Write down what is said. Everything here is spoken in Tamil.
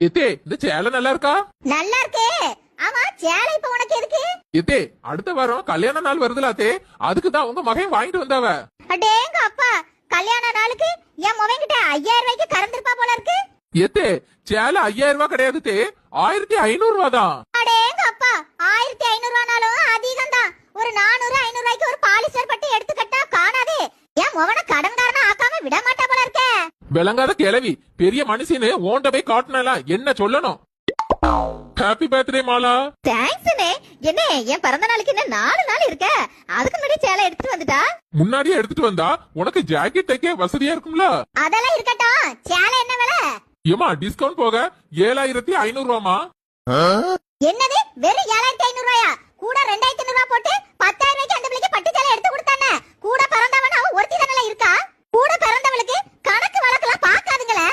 எத்தே இந்த சேலை நல்லா இருக்கா? நல்லா இருக்கே. ஆமா, சேலை இப்ப உனக்கு எதுக்கு? எத்தே அடுத்த வாரம் கல்யாண நாள் வருதுல அத்தே, அதுக்குதான் உங்க மகன் வாங்கிட்டு வந்தாவ. அடேங்க அப்பா, கல்யாண நாளுக்கு என் மொபைல்கிட்ட 5000 ரூபாய்க்கு கறந்துருப்பா போல இருக்கு. எத்தே சேலை 5000 ரூபாய் கிடையாது தே, 1500 ரூபாய் தான். அடேங்க அப்பா, 1500 ரூபானாலும் அதிகம் தான். ஒரு 400 500 ரூபாய்க்கு ஒரு பாலிஸ்டர் பட்டு எடுத்துக்கட்டா காணாதே. என் மொவன கடன்காரனா ஆக்காம விட மாட்டா போல இருக்க. விளங்காத கிழவி, பெரிய மனுஷனு ஓண்ட போய் காட்டினா என்ன சொல்லணும்? Happy birthday Mala. தேங்க்ஸ்னே. என்ன என் பிறந்த நாளுக்கு இன்னும் 4 நாள் இருக்க, அதுக்கு முன்னாடி சேலை எடுத்துட்டு வந்துட்டா? முன்னாடியே எடுத்துட்டு வந்தா உனக்கு ஜாக்கெட் தைக்க வசதியா இருக்கும்ல. அதெல்லாம் இருக்கட்டும், சேலை என்ன விலை? ஏமா டிஸ்கவுண்ட் போக 7500 ரூபாமா. என்னது, வெறும் 7500 ரூபாயா? கூட 2500 ரூபாய் போட்டு 10000 ரூபாய்க்கு அந்த பிள்ளைக்கு பட்டு சேலை எடுத்து கொடுத்தானே. கூட பிறந்தவன் அவன் ஒருத்தி தானே இருக்கா. கூட பிறந்தவளுக்கு கணக்கு வழக்கெல்லாம் பாக்காதுங்களே.